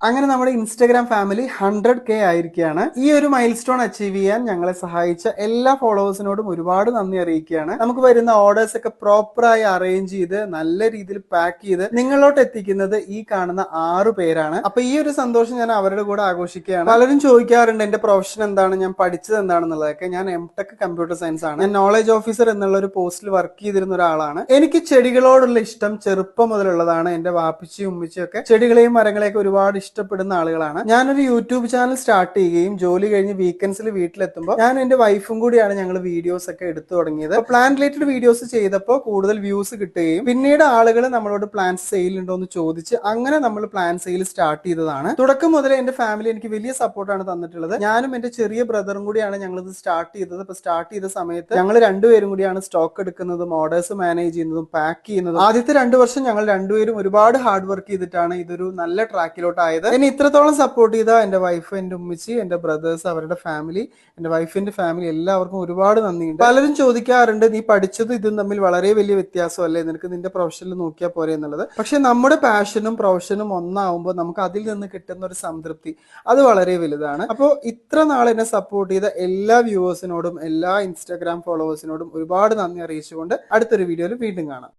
അങ്ങനെ നമ്മുടെ Instagram family 100K ആയിരിക്കുകയാണ്. ഈ ഒരു മൈൽ സ്റ്റോൺ അച്ചീവ് ചെയ്യാൻ ഞങ്ങളെ സഹായിച്ച എല്ലാ ഫോളോവേഴ്സിനോടും ഒരുപാട് നന്ദി അറിയിക്കുകയാണ്. നമുക്ക് വരുന്ന ഓർഡേഴ്സ് ഒക്കെ പ്രോപ്പറായി അറേഞ്ച് ചെയ്ത് നല്ല രീതിയിൽ പാക്ക് ചെയ്ത് നിങ്ങളോട്ട് എത്തിക്കുന്നത് ഈ കാണുന്ന 6 പേരാണ്. അപ്പൊ ഈ ഒരു സന്തോഷം ഞാൻ അവരുടെ കൂടെ ആഘോഷിക്കുകയാണ്. പലരും ചോദിക്കാറുണ്ട് എന്റെ പ്രൊഫഷൻ എന്താണ്, ഞാൻ പഠിച്ചത് എന്താണെന്നുള്ളതൊക്കെ. ഞാൻ M.Tech കമ്പ്യൂട്ടർ സയൻസ് ആണ്. ഞാൻ നോളജ് ഓഫീസർ എന്നുള്ള ഒരു പോസ്റ്റിൽ വർക്ക് ചെയ്തിരുന്ന ഒരാളാണ്. എനിക്ക് ചെടികളോടുള്ള ഇഷ്ടം ചെറുപ്പം മുതലുള്ളതാണ്. എന്റെ വാപ്പിച്ചിയും ഉമ്മിച്ചിയും ഒക്കെ ചെടികളെയും മരങ്ങളെയൊക്കെ ഒരുപാട് ഇഷ്ടപ്പെടുന്ന ആളുകളാണ്. ഞാനൊരു യൂട്യൂബ് ചാനൽ സ്റ്റാർട്ട് ചെയ്യുകയും ജോലി കഴിഞ്ഞ് വീക്കെൻഡ്സിൽ വീട്ടിലെത്തുമ്പോൾ ഞാൻ എന്റെ വൈഫും കൂടിയാണ് ഞങ്ങൾ വീഡിയോസ് ഒക്കെ എടുത്തു തുടങ്ങിയത്. പ്ലാൻ റിലേറ്റഡ് വീഡിയോസ് ചെയ്തപ്പോൾ കൂടുതൽ വ്യൂസ് കിട്ടുകയും പിന്നീട് ആളുകൾ നമ്മളോട് പ്ലാൻ സെയിൽ ഉണ്ടോ എന്ന് ചോദിച്ച് അങ്ങനെ നമ്മൾ പ്ലാൻ സെയിൽ സ്റ്റാർട്ട് ചെയ്തതാണ്. തുടക്കം മുതൽ എന്റെ ഫാമിലി എനിക്ക് വലിയ സപ്പോർട്ടാണ് തന്നിട്ടുള്ളത്. ഞാനും എന്റെ ചെറിയ ബ്രദറും കൂടിയാണ് ഞങ്ങൾ ഇത് സ്റ്റാർട്ട് ചെയ്തത്. ഇപ്പൊ സ്റ്റാർട്ട് ചെയ്ത സമയത്ത് ഞങ്ങൾ രണ്ടുപേരും കൂടിയാണ് സ്റ്റോക്ക് എടുക്കുന്നതും ഓർഡേഴ്സ് മാനേജ് ചെയ്യുന്നതും പാക്ക് ചെയ്യുന്നതും. ആദ്യത്തെ 2 വർഷം ഞങ്ങൾ രണ്ടുപേരും ഒരുപാട് ഹാർഡ് വർക്ക് ചെയ്തിട്ടാണ് ഇതൊരു നല്ല ട്രാക്കിലോട്ട് ആയത്. എന്നെ ഇത്രത്തോളം സപ്പോർട്ട് ചെയ്ത എന്റെ വൈഫ്, എന്റെ ഉമ്മിച്ചി, എന്റെ ബ്രദേഴ്സ്, അവരുടെ ഫാമിലി, എന്റെ വൈഫിന്റെ ഫാമിലി എല്ലാവർക്കും ഒരുപാട് നന്ദിയുണ്ട്. പലരും ചോദിക്കാറുണ്ട് നീ പഠിച്ചതും ഇതും തമ്മിൽ വളരെ വലിയ വ്യത്യാസമല്ലേ, നിനക്ക് നിന്റെ പ്രൊഫഷനിൽ നോക്കിയാൽ പോരെ എന്നുള്ളത്. പക്ഷെ നമ്മുടെ പാഷനും പ്രൊഫഷനും ഒന്നാവുമ്പോൾ നമുക്ക് അതിൽ നിന്ന് കിട്ടുന്ന ഒരു സംതൃപ്തി അത് വളരെ വലുതാണ്. അപ്പോൾ ഇത്ര നാൾ എന്നെ സപ്പോർട്ട് ചെയ്ത എല്ലാ വ്യൂവേഴ്സിനോടും എല്ലാ ഇൻസ്റ്റാഗ്രാം ഫോളോവേഴ്സിനോടും ഒരുപാട് നന്ദി അറിയിച്ചുകൊണ്ട് അടുത്തൊരു വീഡിയോയിൽ വീണ്ടും കാണാം.